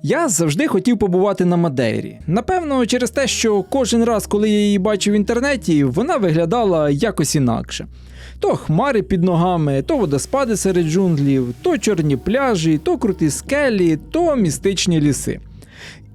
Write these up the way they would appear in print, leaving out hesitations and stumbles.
Я завжди хотів побувати на Мадейрі. Напевно, через те, що кожен раз, коли я її бачив в інтернеті, вона виглядала якось інакше. То хмари під ногами, то водоспади серед джунглів, то чорні пляжі, то круті скелі, то містичні ліси.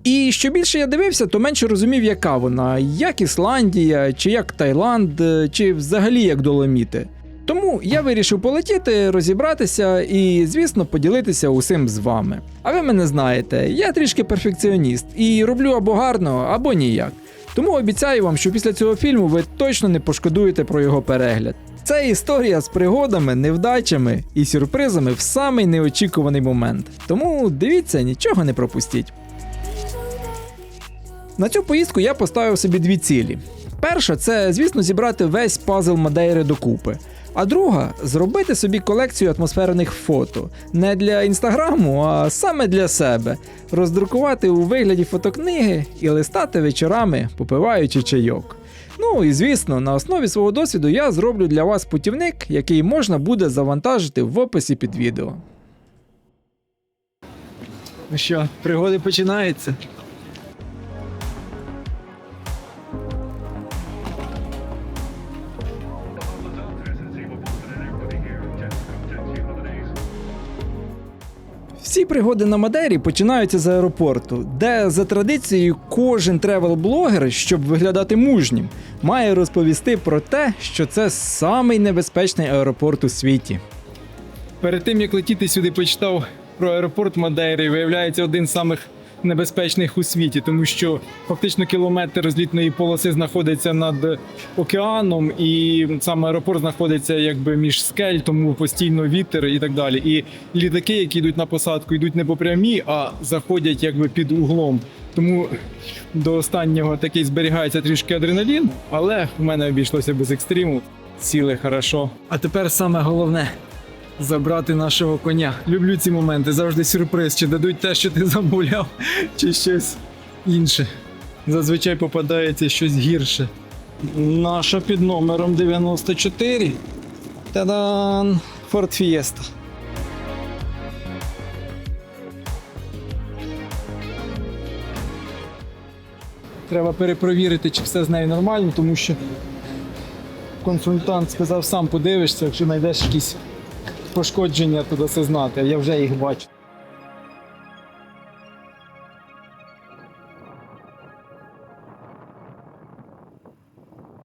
І що більше я дивився, то менше розумів, яка вона, як Ісландія, чи як Таїланд, чи взагалі як Доломіти. Тому я вирішив полетіти, розібратися і, звісно, поділитися усім з вами. А ви мене знаєте, я трішки перфекціоніст і роблю або гарно, або ніяк. Тому обіцяю вам, що після цього фільму ви точно не пошкодуєте про його перегляд. Це історія з пригодами, невдачами і сюрпризами в самий неочікуваний момент. Тому дивіться, нічого не пропустіть. На цю поїздку я поставив собі дві цілі. Перша – це, звісно, зібрати весь пазл Мадейри докупи. А друга – зробити собі колекцію атмосферних фото. Не для інстаграму, а саме для себе. Роздрукувати у вигляді фотокниги і листати вечорами, попиваючи чайок. Ну і звісно, на основі свого досвіду я зроблю для вас путівник, який можна буде завантажити в описі під відео. Ну що, пригоди починаються? Всі пригоди на Мадейрі починаються з аеропорту, де за традицією кожен тревел-блогер, щоб виглядати мужнім, має розповісти про те, що це самий небезпечний аеропорт у світі. Перед тим, як летіти сюди, почитав про аеропорт Мадейри. Виявляється, один з самих небезпечних у світі, тому що фактично кілометр розлітної полоси знаходиться над океаном, і сам аеропорт знаходиться якби між скель, тому постійно вітер і так далі. І літаки, які йдуть на посадку, йдуть не по прямій, а заходять якби під углом. Тому до останнього такий зберігається трішки адреналін, але в мене обійшлося без екстриму. Сіли хорошо. А тепер саме головне – забрати нашого коня. Люблю ці моменти, завжди сюрприз, чи дадуть те, що ти замовляв, чи щось інше. Зазвичай попадається щось гірше. Наша під номером 94. Та-дан! Ford Fiesta. Треба перепровірити, чи все з нею нормально, тому що консультант сказав, сам подивишся, якщо знайдеш якісь пошкодження, то даси знати, а я вже їх бачу.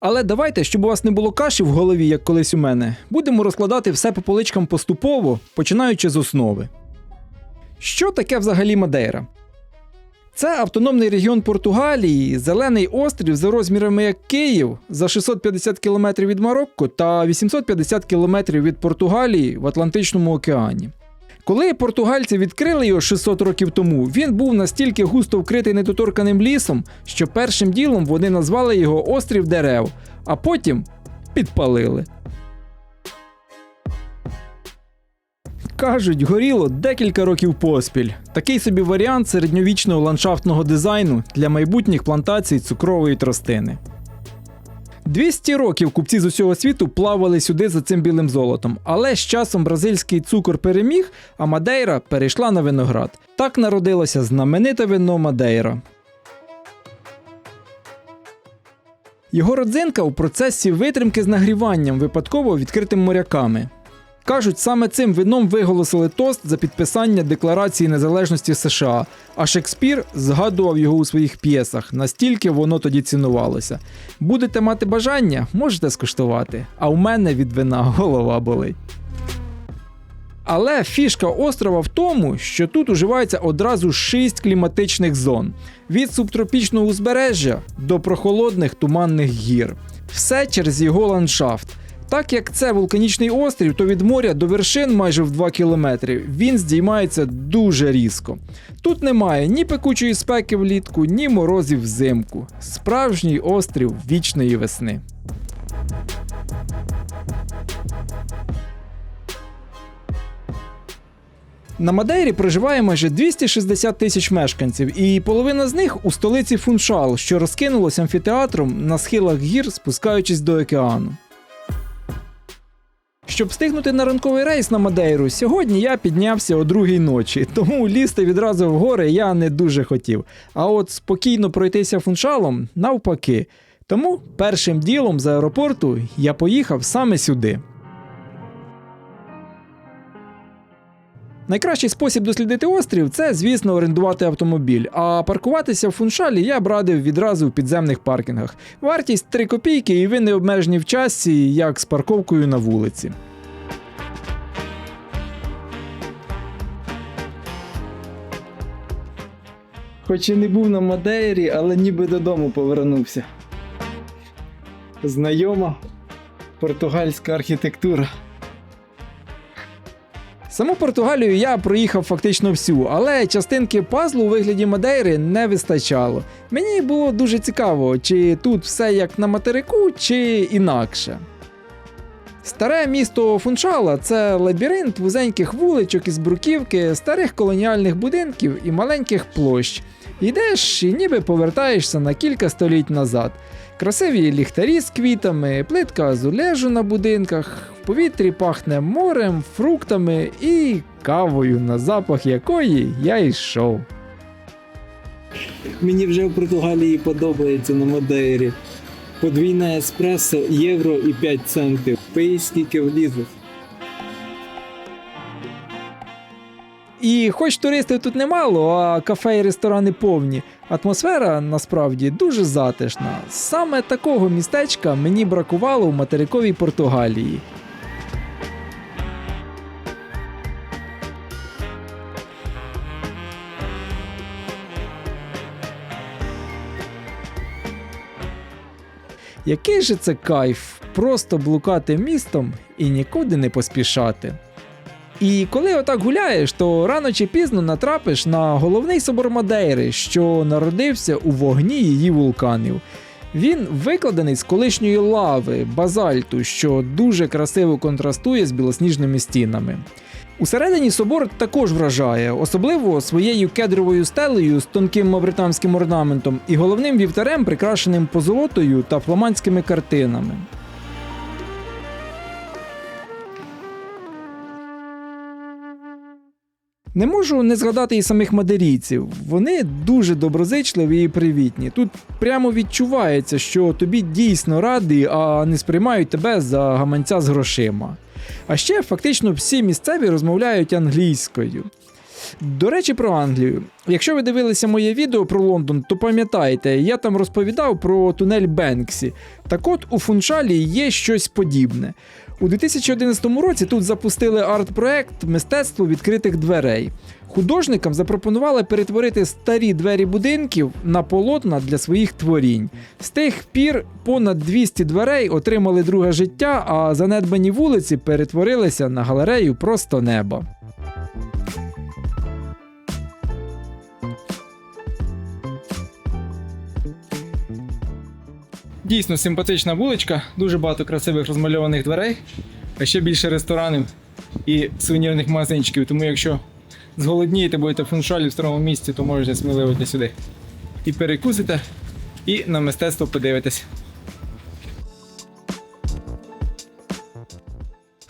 Але давайте, щоб у вас не було каші в голові, як колись у мене, будемо розкладати все по поличкам поступово, починаючи з основи. Що таке взагалі Мадейра? Це автономний регіон Португалії, зелений острів за розмірами як Київ, за 650 км від Марокко та 850 км від Португалії в Атлантичному океані. Коли португальці відкрили його 600 років тому, він був настільки густо вкритий недоторканим лісом, що першим ділом вони назвали його «Острів дерев», а потім підпалили. Кажуть, горіло декілька років поспіль. Такий собі варіант середньовічного ландшафтного дизайну для майбутніх плантацій цукрової тростини. 200 років купці з усього світу плавали сюди за цим білим золотом, але з часом бразильський цукор переміг, а Мадейра перейшла на виноград. Так народилося знамените вино Мадейра. Його родзинка у процесі витримки з нагріванням, випадково відкритим моряками. Кажуть, саме цим вином виголосили тост за підписання Декларації незалежності США, а Шекспір згадував його у своїх п'єсах, настільки воно тоді цінувалося. Будете мати бажання, можете скуштувати, а у мене від вина голова болить. Але фішка острова в тому, що тут уживається одразу 6 кліматичних зон – від субтропічного узбережжя до прохолодних туманних гір. Все через його ландшафт. Так як це вулканічний острів, то від моря до вершин майже в 2 кілометри він здіймається дуже різко. Тут немає ні пекучої спеки влітку, ні морозів взимку. Справжній острів вічної весни. На Мадейрі проживає майже 260 тисяч мешканців, і половина з них у столиці Фуншал, що розкинулося амфітеатром на схилах гір, спускаючись до океану. Щоб встигнути на ранковий рейс на Мадейру, сьогодні я піднявся о 2-й ночі, тому лізти відразу в гори я не дуже хотів. А от спокійно пройтися Фуншалом – навпаки. Тому першим ділом з аеропорту я поїхав саме сюди. Найкращий спосіб дослідити острів – це, звісно, орендувати автомобіль, а паркуватися в Фуншалі я б радив відразу в підземних паркінгах. Вартість 3 копійки і ви не обмежені в часі, як з парковкою на вулиці. Хоч і не був на Мадейрі, але ніби додому повернувся. Знайома португальська архітектура. Саму Португалію я проїхав фактично всю, але частинки пазлу у вигляді Мадейри не вистачало. Мені було дуже цікаво, чи тут все як на материку, чи інакше. Старе місто Фуншала – це лабіринт вузеньких вуличок із бруківки, старих колоніальних будинків і маленьких площ. Йдеш і ніби повертаєшся на кілька століть назад. Красиві ліхтарі з квітами, плитка азулежу на будинках, в повітрі пахне морем, фруктами і кавою, на запах якої я йшов. Мені вже в Португалії подобається на Мадейрі. Подвійне еспресо, євро і 5 центів. Пий скільки влізеш. І хоч туристів тут немало, а кафе і ресторани повні, атмосфера насправді дуже затишна. Саме такого містечка мені бракувало в материковій Португалії. Який же це кайф просто блукати містом і нікуди не поспішати. І коли отак гуляєш, то рано чи пізно натрапиш на головний собор Мадейри, що народився у вогні її вулканів. Він викладений з колишньої лави, базальту, що дуже красиво контрастує з білосніжними стінами. Усередині собор також вражає, особливо своєю кедровою стелею з тонким мавританським орнаментом і головним вівтарем, прикрашеним позолотою та фламандськими картинами. Не можу не згадати і самих мадерійців. Вони дуже доброзичливі і привітні. Тут прямо відчувається, що тобі дійсно раді, а не сприймають тебе за гаманця з грошима. А ще фактично всі місцеві розмовляють англійською. До речі, про Англію. Якщо ви дивилися моє відео про Лондон, то пам'ятайте, я там розповідав про тунель Бенксі. Так от, у Фуншалі є щось подібне. У 2011 році тут запустили арт-проект «Мистецтво відкритих дверей». Художникам запропонували перетворити старі двері будинків на полотна для своїх творінь. З тих пір понад 200 дверей отримали друге життя, а занедбані вулиці перетворилися на галерею просто неба. Дійсно симпатична вуличка, дуже багато красивих розмальованих дверей, а ще більше ресторанів і сувенірних магазинчиків. Тому якщо зголоднієте, будете в Фуншалі в старому місті, то можете сміливо йти сюди. І перекусите, і на мистецтво подивитесь.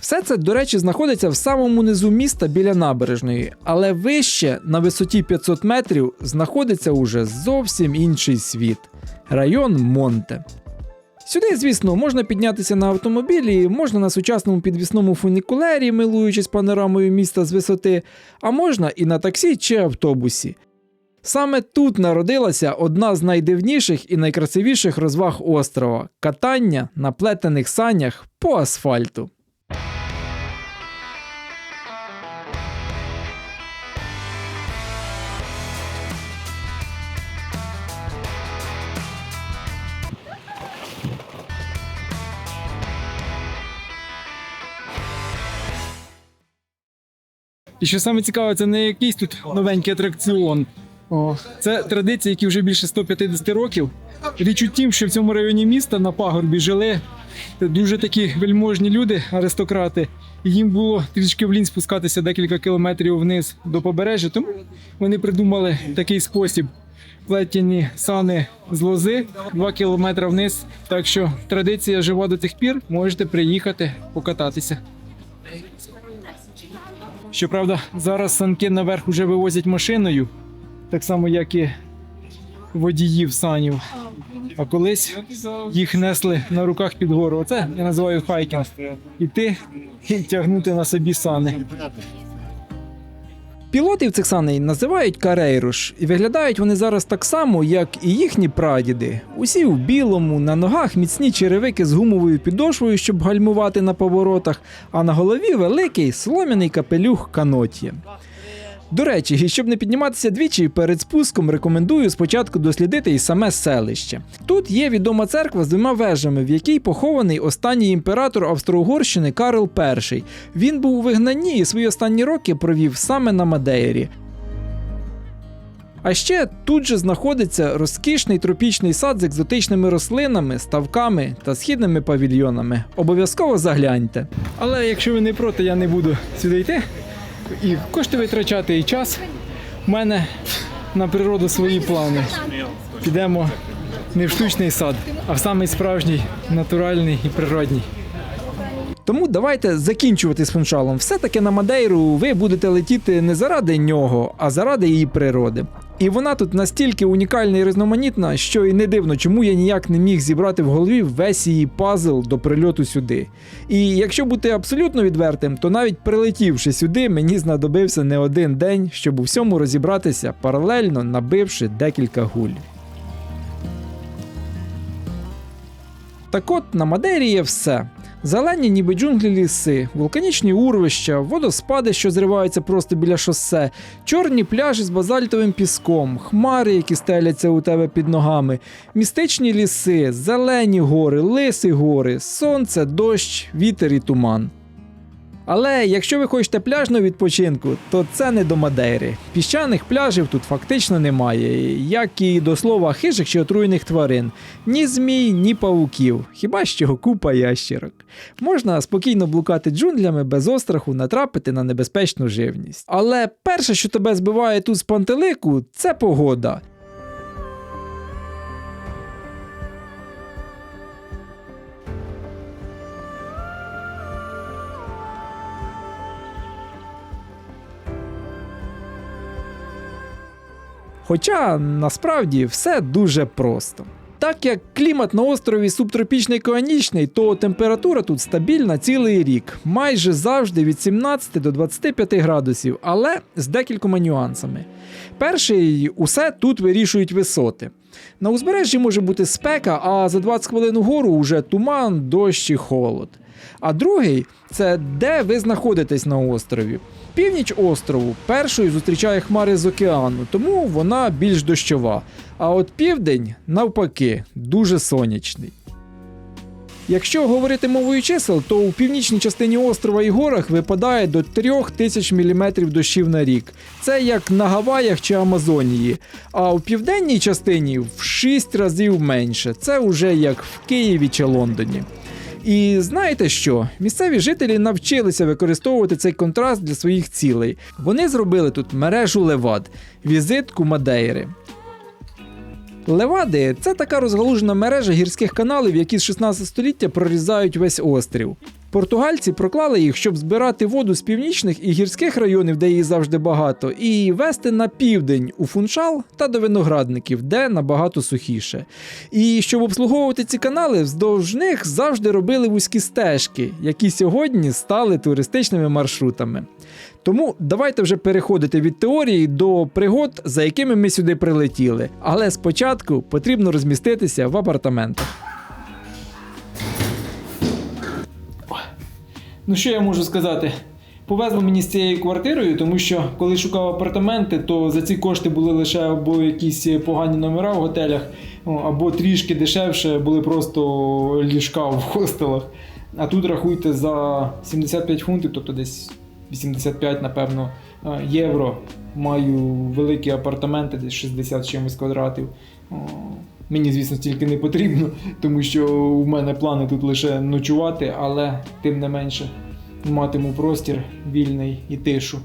Все це, до речі, знаходиться в самому низу міста біля набережної, але вище, на висоті 500 метрів, знаходиться уже зовсім інший світ – район Монте. Сюди, звісно, можна піднятися на автомобілі, можна на сучасному підвісному фунікулері, милуючись панорамою міста з висоти, а можна і на таксі чи автобусі. Саме тут народилася одна з найдивніших і найкрасивіших розваг острова – катання на плетених санях по асфальту. І що саме цікаве, це не якийсь тут новенький атракціон. Це традиції, які вже більше 150 років. Річ у тім, що в цьому районі міста на пагорбі жили дуже такі вельможні люди, аристократи. І їм було трішки в лінь спускатися декілька кілометрів вниз до побережжя, тому вони придумали такий спосіб. Плетені сани з лози 2 кілометри вниз. Так що традиція жива до тих пір, можете приїхати покататися. Щоправда, зараз санки наверх уже вивозять машиною, так само, як і водіїв санів. А колись їх несли на руках під гору. Оце я називаю хайкінг. Іти і тягнути на собі сани. Пілотів цих саней називають карейруш, і виглядають вони зараз так само, як і їхні прадіди. Усі в білому, на ногах міцні черевики з гумовою підошвою, щоб гальмувати на поворотах, а на голові великий солом'яний капелюх канотє. До речі, і щоб не підніматися двічі, перед спуском рекомендую спочатку дослідити і саме селище. Тут є відома церква з 2 вежами, в якій похований останній імператор Австро-Угорщини Карл І. Він був у вигнанні і свої останні роки провів саме на Мадейрі. А ще тут же знаходиться розкішний тропічний сад з екзотичними рослинами, ставками та східними павільйонами. Обов'язково загляньте. Але якщо ви не проти, я не буду сюди йти. І кошти витрачати, і час. У мене на природу свої плани. Підемо не в штучний сад, а в самий справжній, натуральний і природній. Тому давайте закінчувати з фуншалом. Все-таки на Мадейру ви будете летіти не заради нього, а заради її природи. І вона тут настільки унікальна і різноманітна, що і не дивно, чому я ніяк не міг зібрати в голові весь її пазл до прильоту сюди. І якщо бути абсолютно відвертим, то навіть прилетівши сюди, мені знадобився не один день, щоб у всьому розібратися, паралельно набивши декілька гуль. Так от, на Мадейрі є все. Зелені ніби джунглі ліси, вулканічні урвища, водоспади, що зриваються просто біля шосе, чорні пляжі з базальтовим піском, хмари, які стеляться у тебе під ногами, містичні ліси, зелені гори, лиси гори, сонце, дощ, вітер і туман. Але якщо ви хочете пляжного відпочинку, то це не до Мадейри. Піщаних пляжів тут фактично немає, як і до слова хижих чи отруєних тварин. Ні змій, ні павуків, хіба що купа ящерок. Можна спокійно блукати джунглями без остраху натрапити на небезпечну живність. Але перше, що тебе збиває тут з пантелику, це погода. Хоча, насправді, все дуже просто. Так як клімат на острові субтропічний океанічний, то температура тут стабільна цілий рік, майже завжди від 17 до 25 градусів, але з декількома нюансами. Перший – усе тут вирішують висоти. На узбережжі може бути спека, а за 20 хвилин угору вже туман, дощ і холод. А другий – це де ви знаходитесь на острові. Північ острову першою зустрічає хмари з океану, тому вона більш дощова. А от південь, навпаки, дуже сонячний. Якщо говорити мовою чисел, то у північній частині острова і горах випадає до 3000 мм дощів на рік. Це як на Гаваях чи Амазонії. А у південній частині в 6 разів менше. Це вже як в Києві чи Лондоні. І знаєте що? Місцеві жителі навчилися використовувати цей контраст для своїх цілей. Вони зробили тут мережу левад – візитку Мадейри. Левади – це така розгалужена мережа гірських каналів, які з 16 століття прорізають весь острів. Португальці проклали їх, щоб збирати воду з північних і гірських районів, де її завжди багато, і вести на південь у Фуншал та до виноградників, де набагато сухіше. І щоб обслуговувати ці канали, вздовж них завжди робили вузькі стежки, які сьогодні стали туристичними маршрутами. Тому давайте вже переходити від теорії до пригод, за якими ми сюди прилетіли. Але спочатку потрібно розміститися в апартаментах. Ну що я можу сказати? Повезло мені з цією квартирою, тому що коли шукав апартаменти, то за ці кошти були лише або якісь погані номера в готелях, або трішки дешевше були просто ліжка в хостелах. А тут рахуйте за 75 фунтів, тобто десь 85, напевно, євро. Маю великі апартаменти, десь 60 чимось квадратів. Мені, звісно, стільки не потрібно, тому що у мене плани тут лише ночувати, але тим не менше матиму простір вільний і тишу.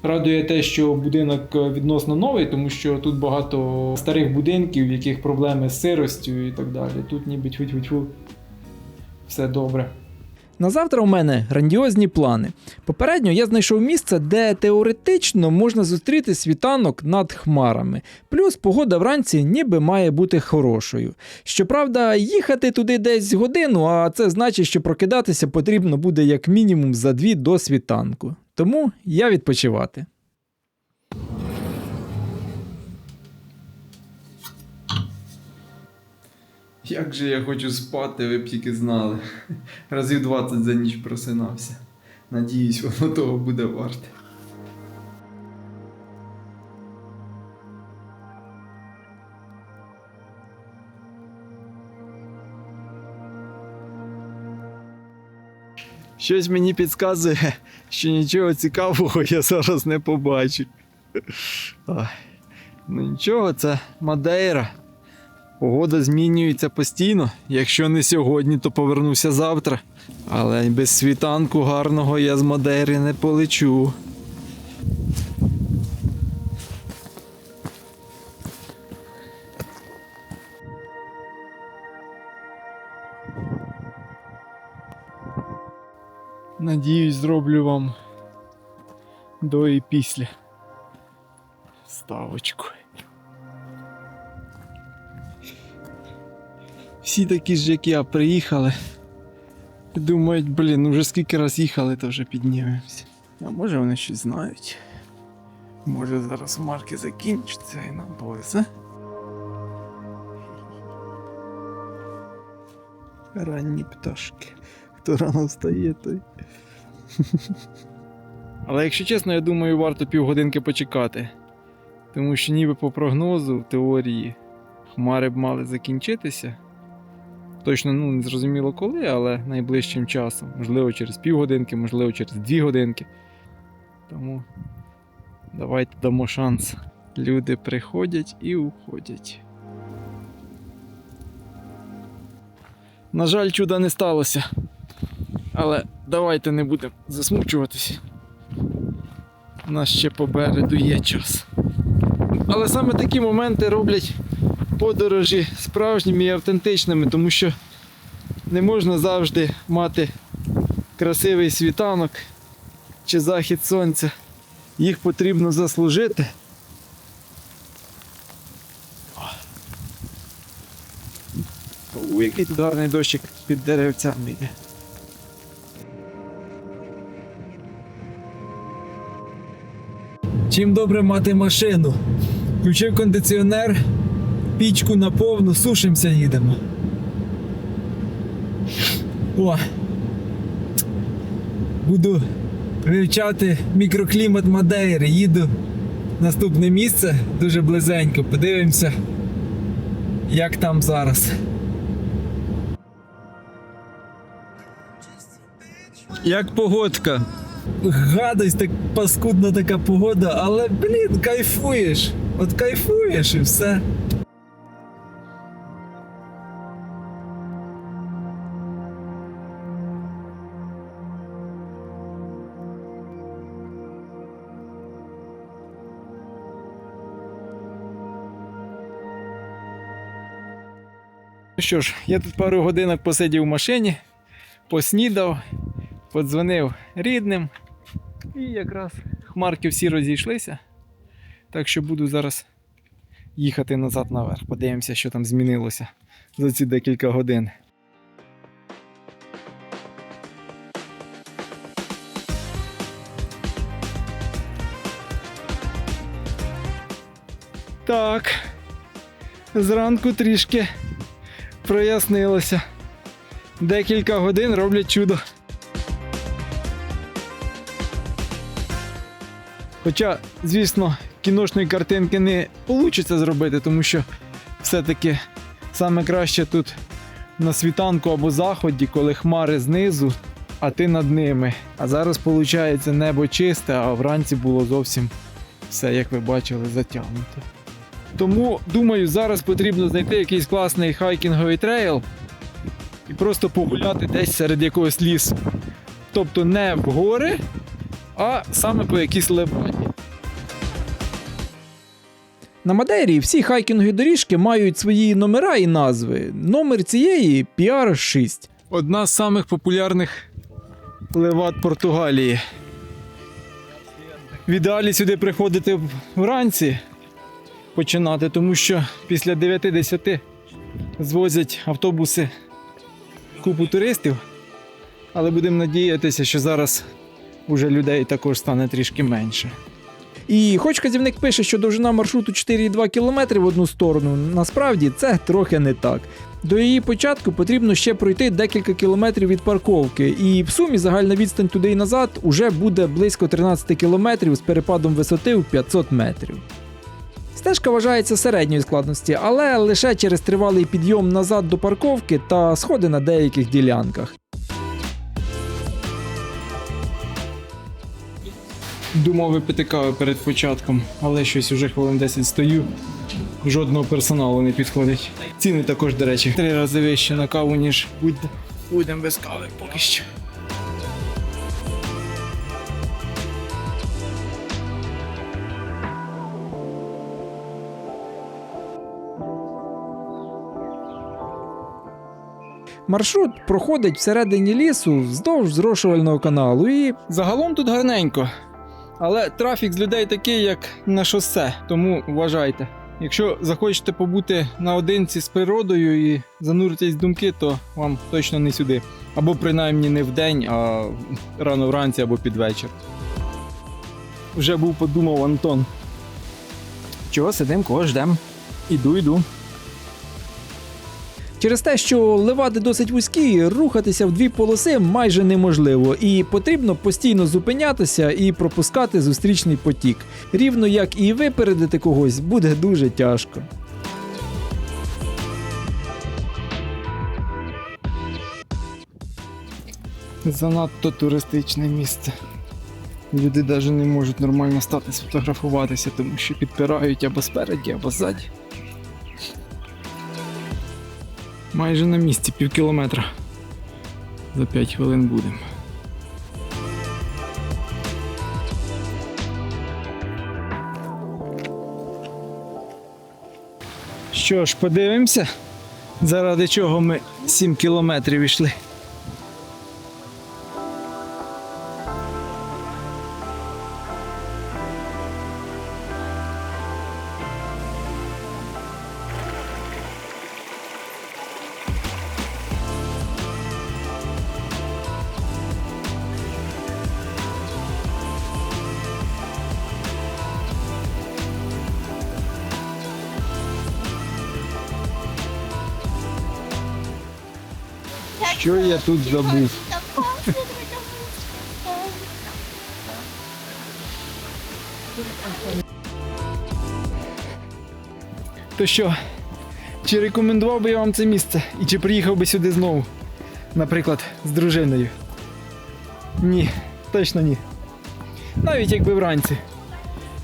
Радує те, що будинок відносно новий, тому що тут багато старих будинків, в яких проблеми з сиростю і так далі. Тут ніби тьфу-тьфу-тьфу, все добре. На завтра у мене грандіозні плани. Попередньо я знайшов місце, де теоретично можна зустріти світанок над хмарами. Плюс погода вранці ніби має бути хорошою. Щоправда, їхати туди десь годину, а це значить, що прокидатися потрібно буде як мінімум за 2 до світанку. Тому я відпочивати. Як же я хочу спати, ви б тільки знали. Разів 20 за ніч просинався. Надіюсь, воно того буде варте. Щось мені підказує, що нічого цікавого я зараз не побачу. Ой. Ну нічого, це Мадейра. Погода змінюється постійно. Якщо не сьогодні, то повернуся завтра. Але без світанку гарного я з Мадейри не полечу. Надіюсь, зроблю вам до і після вставочку. Всі такі ж, як я, приїхали. І думають, блін, вже скільки раз їхали, то вже піднімемося. А може вони щось знають? Може зараз марки закінчаться і нам повезе? Ранні пташки. Хто рано встає, той. Але якщо чесно, я думаю, варто півгодинки почекати. Тому що ніби по прогнозу, в теорії, хмари б мали закінчитися. Точно, не зрозуміло коли, але найближчим часом. Можливо, через півгодинки, можливо, через 2 годинки. Тому давайте дамо шанс. Люди приходять і уходять. На жаль, чуда не сталося. Але давайте не будемо засмучуватися. У нас ще попереду є час. Але саме такі моменти роблять подорожі справжніми і автентичними, тому що не можна завжди мати красивий світанок чи захід сонця. Їх потрібно заслужити. Який тут гарний дощик під деревцями йде. Чим добре мати машину? Включив кондиціонер, пічку наповну, сушимося, їдемо. О! Буду вивчати мікроклімат Мадейри. Їду в наступне місце, дуже близенько. Подивимося, як там зараз. Як погодка? Гадость, так паскудна така погода, але, блін, кайфуєш. От кайфуєш і все. Що ж, я тут пару годинок посидів в машині, поснідав, подзвонив рідним і якраз хмарки всі розійшлися. Так що буду зараз їхати назад наверх. Подивимося, що там змінилося за ці декілька годин. Так, зранку трішки прояснилося. Декілька годин роблять чудо. Хоча, звісно, кіношної картинки не вийде зробити, тому що все-таки саме краще тут на світанку або заході, коли хмари знизу, а ти над ними. А зараз, виходить, небо чисте, а вранці було зовсім все, як ви бачили, затягнуто. Тому, думаю, зараз потрібно знайти якийсь класний хайкінговий трейл і просто погуляти десь серед якогось лісу. Тобто не в гори, а саме по якійсь леваді. На Мадейрі всі хайкінгові доріжки мають свої номера і назви. Номер цієї PR6. Одна з самих популярних Леват Португалії. В ідеалі сюди приходити вранці починати, тому що після 9-10 звозять автобуси купу туристів. Але будемо надіятися, що зараз уже людей також стане трішки менше. І хоч вказівник пише, що довжина маршруту 4,2 км в одну сторону, насправді це трохи не так. До її початку потрібно ще пройти декілька кілометрів від парковки, і в сумі загальна відстань туди і назад уже буде близько 13 кілометрів з перепадом висоти в 500 метрів. Стежка вважається середньої складності, але лише через тривалий підйом назад до парковки та сходи на деяких ділянках. Думав випити кави перед початком, але щось уже хвилин 10 стою, жодного персоналу не підходить. Ціни також, до речі, 3 рази вище на каву, ніж будемо без кави поки що. Маршрут проходить всередині лісу вздовж зрошувального каналу і загалом тут гарненько. Але трафік з людей такий, як на шосе, тому вважайте. Якщо захочете побути наодинці з природою і зануритись в думки, то вам точно не сюди. Або принаймні не вдень, а рано вранці або під вечір. Вже був подумав Антон. Чого сидим, кого ждем? Іду. Через те, що левади досить вузькі, рухатися в дві полоси майже неможливо, і потрібно постійно зупинятися і пропускати зустрічний потік. Рівно як і випередити когось буде дуже тяжко. Занадто туристичне місце. Люди навіть не можуть нормально стати сфотографуватися, тому що підпирають або спереді, або ззаді. Майже на місці, півкілометра. За 5 хвилин будемо. Що ж, подивимося, заради чого ми 7 кілометрів йшли. Що я тут забув? То що, чи рекомендував би я вам це місце? І чи приїхав би сюди знову? Наприклад, з дружиною? Ні, точно ні. Навіть якби вранці.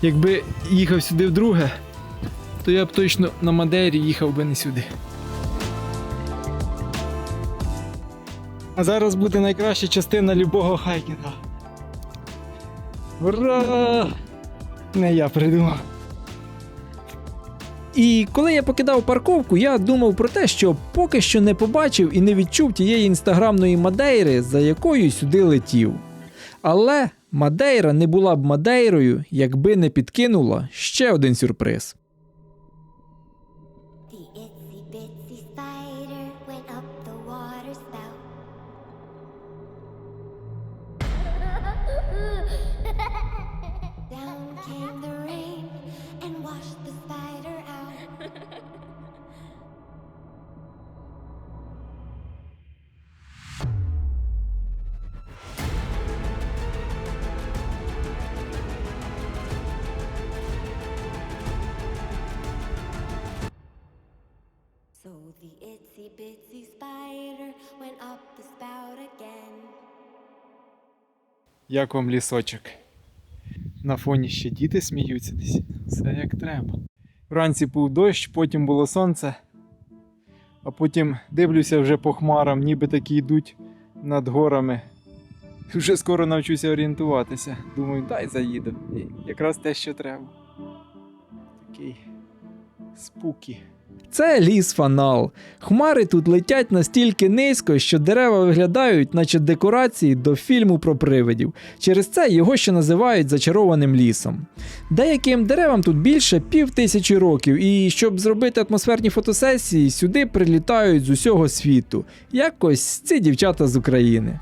Якби їхав сюди вдруге, то я б точно на Мадейрі їхав би не сюди. А зараз буде найкраща частина любого хайкінга. Ура! Не я придумав. І коли я покидав парковку, я думав про те, що поки що не побачив і не відчув тієї інстаграмної Мадейри, за якою сюди летів. Але Мадейра не була б Мадейрою, якби не підкинула ще один сюрприз. The itsy bitsy spider went up the water spout. Down came the rain and washed the spider out. So the itsy bitsy spider went up the spout again. Як вам лісочок? На фоні ще діти сміються десь. Все як треба. Вранці був дощ, потім було сонце. А потім дивлюся вже по хмарам, ніби такі йдуть над горами. Вже скоро навчуся орієнтуватися. Думаю, дай заїду. І якраз те, що треба. Такий спукі. Це ліс Фанал. Хмари тут летять настільки низько, що дерева виглядають, наче декорації до фільму про привидів. Через це його ще називають зачарованим лісом. Деяким деревам тут більше 5000 років, і щоб зробити атмосферні фотосесії, сюди прилітають з усього світу. Якось ці дівчата з України.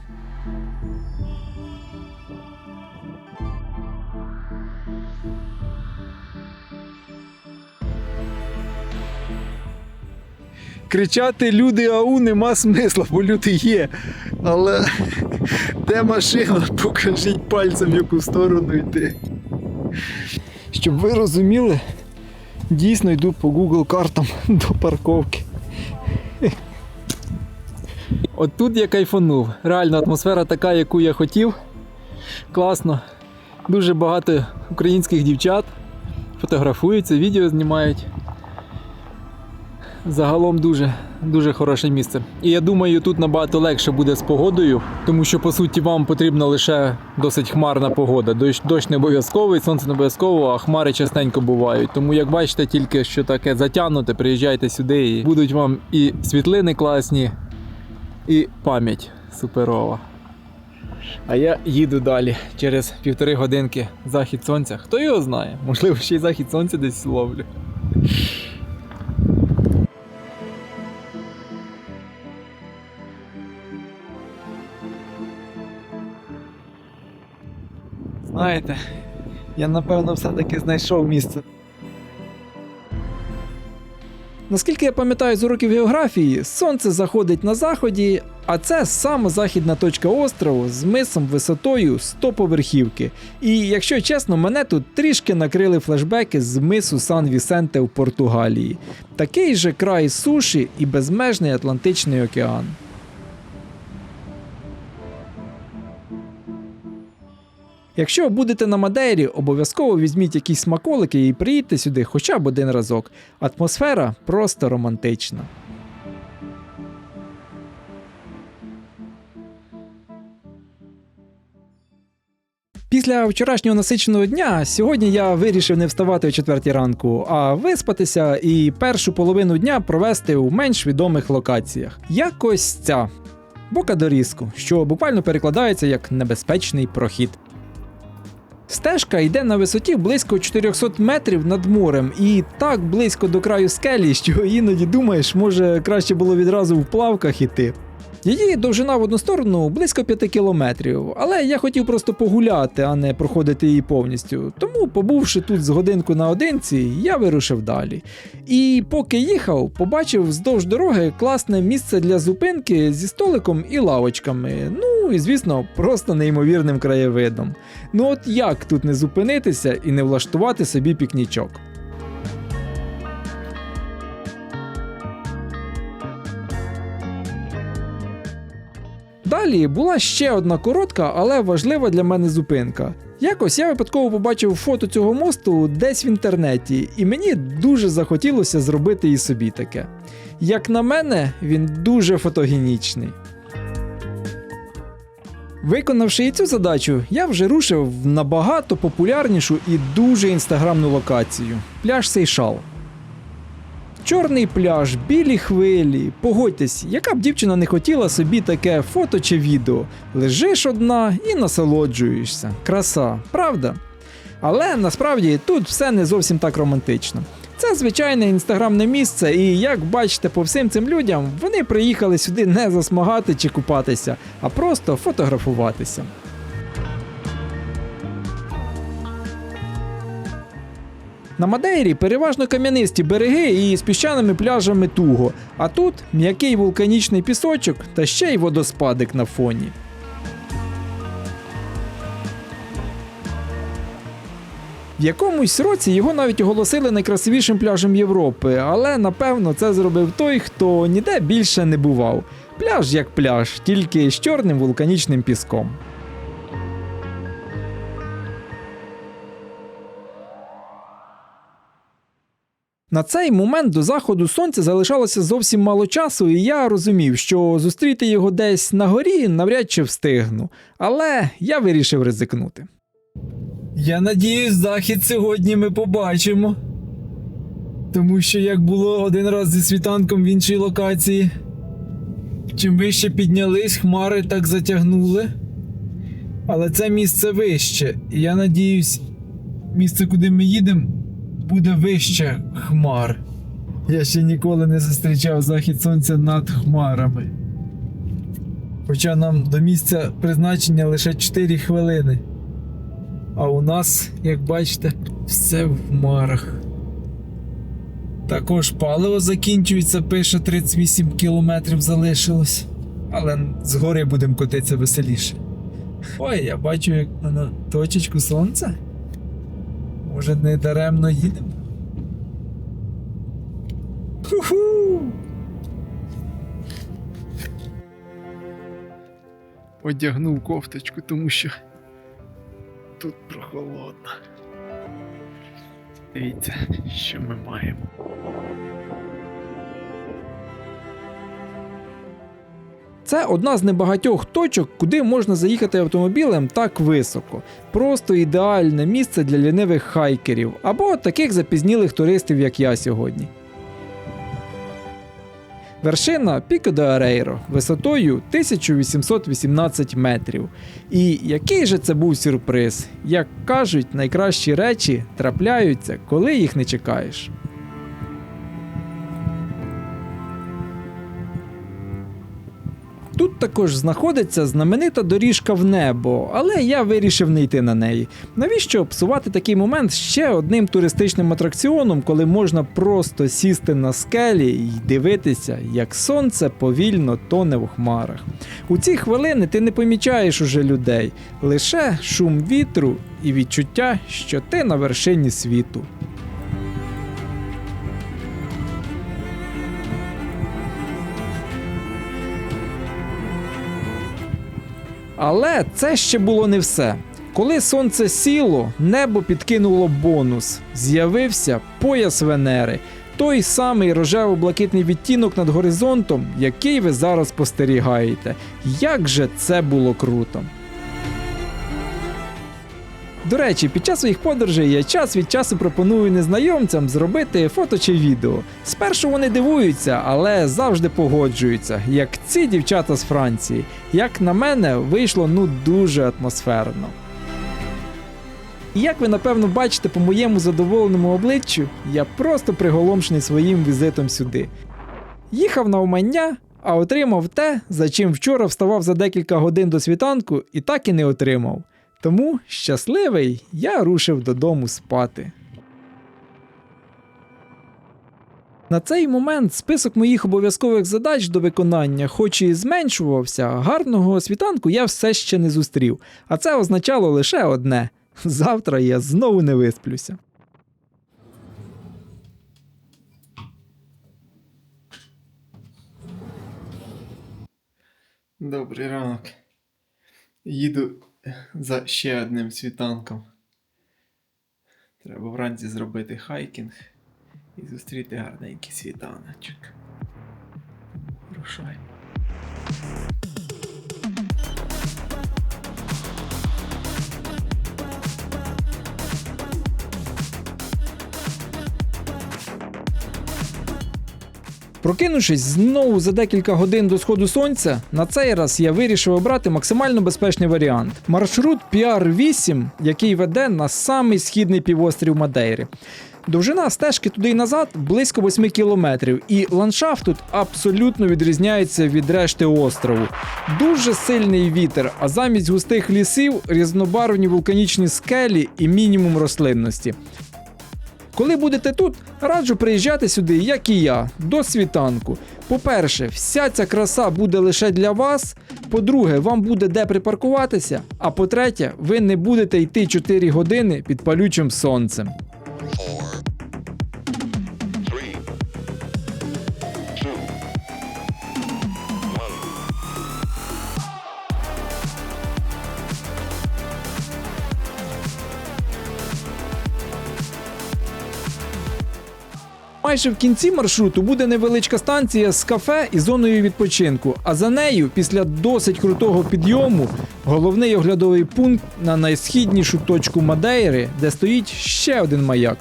Кричати люди ау нема смисла, бо люди є. Але де машина, покажіть пальцем, в яку сторону йти. Щоб ви розуміли, дійсно йду по Google картам до парковки. От тут я кайфанув. Реально атмосфера така, яку я хотів. Класно. Дуже багато українських дівчат фотографуються, відео знімають. Загалом дуже хороше місце. І я думаю, тут набагато легше буде з погодою, тому що, по суті, вам потрібна лише досить хмарна погода. Дощ не обов'язковий, сонце не обов'язково, а хмари частенько бувають. Тому, як бачите, тільки що таке затягнуте, приїжджайте сюди і будуть вам і світлини класні, і пам'ять суперова. А я їду далі. Через 1,5 годинки захід сонця. Хто його знає? Можливо, ще й захід сонця десь ловлю. Знаєте, я напевно все-таки знайшов місце. Наскільки я пам'ятаю з уроків географії, сонце заходить на заході, а це сама західна точка острову з мисом висотою 100 поверхівки. І, якщо чесно, мене тут трішки накрили флешбеки з мису Сан-Вісенте в Португалії. Такий же край суші і безмежний Атлантичний океан. Якщо будете на Мадейрі, обов'язково візьміть якісь смаколики і приїдьте сюди хоча б один разок. Атмосфера просто романтична. Після вчорашнього насиченого дня, сьогодні я вирішив не вставати о 4 ранку, а виспатися і першу половину дня провести у менш відомих локаціях. Якось ця. Бока-до-Ріску, що буквально перекладається як «небезпечний прохід». Стежка йде на висоті близько 400 метрів над морем і так близько до краю скелі, що іноді думаєш, може краще було відразу в плавках іти. Її довжина в одну сторону близько 5 кілометрів, але я хотів просто погуляти, а не проходити її повністю. Тому, побувши тут з годинку наодинці, я вирушив далі. І поки їхав, побачив вздовж дороги класне місце для зупинки зі столиком і лавочками. Ну і, звісно, просто неймовірним краєвидом. Ну от як тут не зупинитися і не влаштувати собі пікнічок? Далі була ще одна коротка, але важлива для мене зупинка. Якось я випадково побачив фото цього мосту десь в інтернеті, і мені дуже захотілося зробити і собі таке. Як на мене, він дуже фотогенічний. Виконавши і цю задачу, я вже рушив в набагато популярнішу і дуже інстаграмну локацію – пляж Сейшал. Чорний пляж, білі хвилі. Погодьтесь, яка б дівчина не хотіла собі таке фото чи відео. Лежиш одна і насолоджуєшся. Краса, правда? Але насправді тут все не зовсім так романтично. Це звичайне інстаграмне місце, і як бачите по всім цим людям, вони приїхали сюди не засмагати чи купатися, а просто фотографуватися. На Мадейрі переважно кам'янисті береги і з піщаними пляжами туго, а тут м'який вулканічний пісочок та ще й водоспадик на фоні. В якомусь році його навіть оголосили найкрасивішим пляжем Європи, але напевно це зробив той, хто ніде більше не бував. Пляж як пляж, тільки з чорним вулканічним піском. На цей момент до заходу сонця залишалося зовсім мало часу, і я розумів, що зустріти його десь на горі навряд чи встигну. Але я вирішив ризикнути. Я надіюсь, захід сьогодні ми побачимо. Тому що як було один раз зі світанком в іншій локації, чим вище піднялись, хмари так затягнули. Але це місце вище. І я надіюсь, місце, куди ми їдемо, буде вище хмар. Я ще ніколи не зустрічав захід сонця над хмарами. Хоча нам до місця призначення лише 4 хвилини. А у нас, як бачите, все в хмарах. Також паливо закінчується, пише 38 кілометрів залишилось. Але згори будемо котитися веселіше. Ой, я бачу, як на точечку сонця. Може, не даремно їдемо? Ху-ху! Одягнув кофточку, тому що тут прохолодно. Дивіться, що ми маємо. Це одна з небагатьох точок, куди можна заїхати автомобілем так високо. Просто ідеальне місце для лінивих хайкерів або таких запізнілих туристів, як я сьогодні. Вершина Піко де Арейро висотою 1818 метрів. І який же це був сюрприз? Як кажуть, найкращі речі трапляються, коли їх не чекаєш. Тут також знаходиться знаменита доріжка в небо, але я вирішив не йти на неї. Навіщо псувати такий момент ще одним туристичним атракціоном, коли можна просто сісти на скелі і дивитися, як сонце повільно тоне в хмарах. У ці хвилини ти не помічаєш уже людей, лише шум вітру і відчуття, що ти на вершині світу. Але це ще було не все. Коли сонце сіло, небо підкинуло бонус. З'явився пояс Венери. Той самий рожево-блакитний відтінок над горизонтом, який ви зараз спостерігаєте. Як же це було круто! До речі, під час своїх подорожей я час від часу пропоную незнайомцям зробити фото чи відео. Спершу вони дивуються, але завжди погоджуються, як ці дівчата з Франції. Як на мене, вийшло дуже атмосферно. І як ви напевно бачите по моєму задоволеному обличчю, я просто приголомшений своїм візитом сюди. Їхав на Умання, а отримав те, за чим вчора вставав за декілька годин до світанку і так і не отримав. Тому, щасливий, я рушив додому спати. На цей момент список моїх обов'язкових задач до виконання хоч і зменшувався, гарного світанку я все ще не зустрів. А це означало лише одне – завтра я знову не висплюся. Добрий ранок. Їду за ще одним світанком. Треба вранці зробити хайкінг і зустріти гарненький світаночок. Рушаємо. Прокинувшись знову за декілька годин до сходу сонця, на цей раз я вирішив обрати максимально безпечний варіант. Маршрут PR8, який веде на самий східний півострів Мадейри. Довжина стежки туди й назад близько 8 кілометрів, і ландшафт тут абсолютно відрізняється від решти острову. Дуже сильний вітер, а замість густих лісів – різнобарвні вулканічні скелі і мінімум рослинності. Коли будете тут, раджу приїжджати сюди, як і я, до світанку. По-перше, вся ця краса буде лише для вас. По-друге, вам буде де припаркуватися. А по-третє, ви не будете йти 4 години під палючим сонцем. Майже в кінці маршруту буде невеличка станція з кафе і зоною відпочинку, а за нею, після досить крутого підйому, головний оглядовий пункт на найсхіднішу точку Мадейри, де стоїть ще один маяк.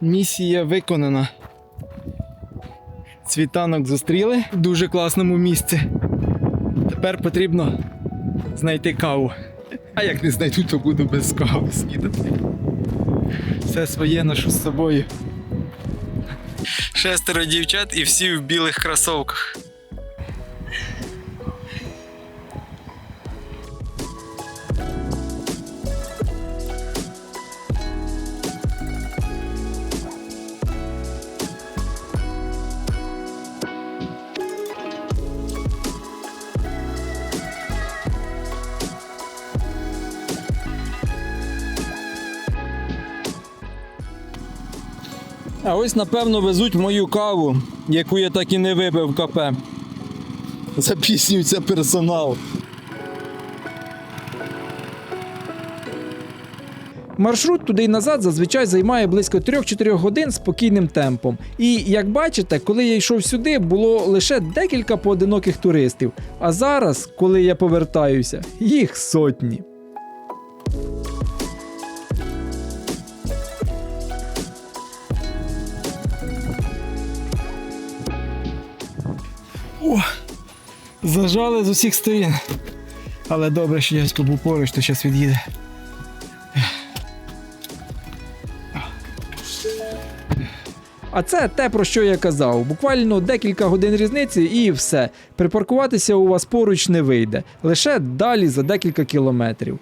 Місія виконана. Світанок зустріли в дуже класному місці. Тепер потрібно знайти каву. А як не знайду, то буду без кави снідати. Все своє ношу з собою. 6 дівчат і всі в білих кросовках. А ось, напевно, везуть мою каву, яку я так і не випив в КП. Запіснюється персонал. Маршрут туди й назад зазвичай займає близько 3-4 годин спокійним темпом. І, як бачите, коли я йшов сюди, було лише декілька поодиноких туристів. А зараз, коли я повертаюся, їх сотні. Зажали з усіх сторін. Але добре, що дядько був поруч, то зараз від'їде. А це те, про що я казав. Буквально декілька годин різниці і все. Припаркуватися у вас поруч не вийде. Лише далі за декілька кілометрів.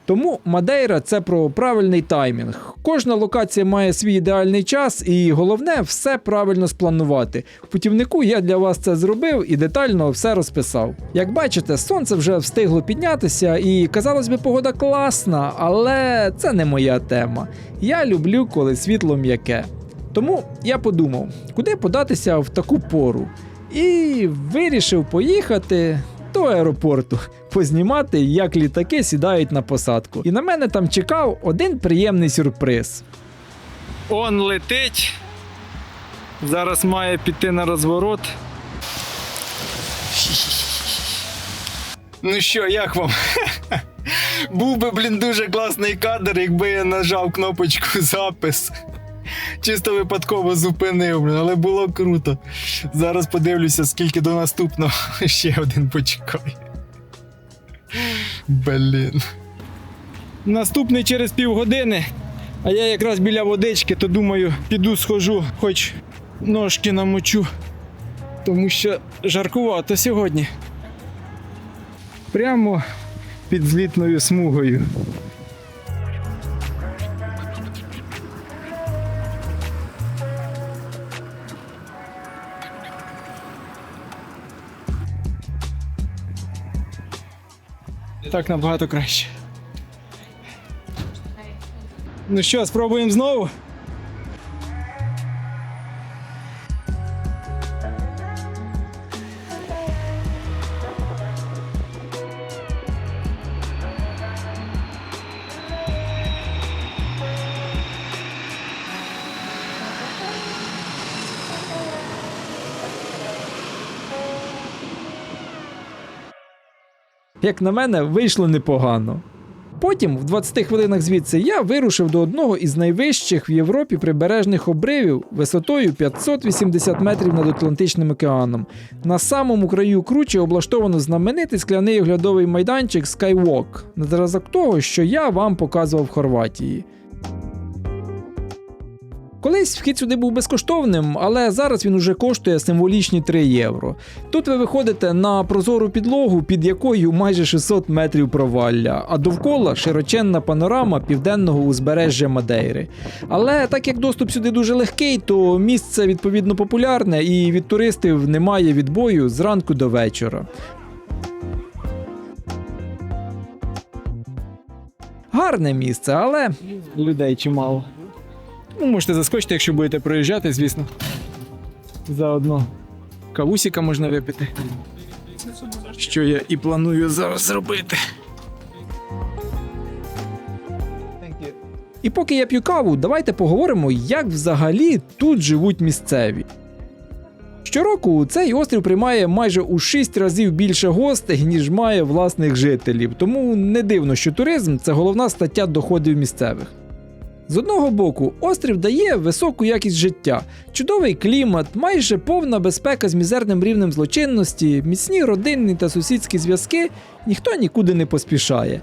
Тому Мадейра – це про правильний таймінг. Кожна локація має свій ідеальний час і головне – все правильно спланувати. В путівнику я для вас це зробив і детально все розписав. Як бачите, сонце вже встигло піднятися і, казалось би, погода класна, але це не моя тема. Я люблю, коли світло м'яке. Тому я подумав, куди податися в таку пору. І вирішив поїхати до аеропорту, познімати, як літаки сідають на посадку. І на мене там чекав один приємний сюрприз. Он летить. Зараз має піти на розворот. Ну що, як вам? Був би, дуже класний кадр, якби я нажав кнопочку запис. Чисто випадково зупинив, але було круто. Зараз подивлюся, скільки до наступного. Ще один почекай. Блін. Наступний через півгодини. А я якраз біля водички, то думаю, піду схожу, хоч ножки намочу. Тому що жаркувато сьогодні. Прямо під злітною смугою. Так набагато краще. Ну що, спробуємо знову? Як на мене, вийшло непогано. Потім, в 20 хвилинах звідси, я вирушив до одного із найвищих в Європі прибережних обривів висотою 580 метрів над Атлантичним океаном. На самому краю кручі облаштовано знаменитий скляний оглядовий майданчик Skywalk, на зразок того, що я вам показував в Хорватії. Колись вхід сюди був безкоштовним, але зараз він уже коштує символічні 3 євро. Тут ви виходите на прозору підлогу, під якою майже 600 метрів провалля, а довкола широченна панорама південного узбережжя Мадейри. Але так як доступ сюди дуже легкий, то місце відповідно популярне і від туристів немає відбою зранку до вечора. Гарне місце, але Людей чимало. Ну, можете заскочити, якщо будете проїжджати, звісно. Заодно кавусіка можна випити. Що я і планую зараз зробити. І поки я п'ю каву, давайте поговоримо, як взагалі тут живуть місцеві. Щороку цей острів приймає майже у 6 разів більше гостей, ніж має власних жителів, тому не дивно, що туризм – це головна стаття доходів місцевих. З одного боку, острів дає високу якість життя, чудовий клімат, майже повна безпека з мізерним рівнем злочинності, міцні родинні та сусідські зв'язки, ніхто нікуди не поспішає.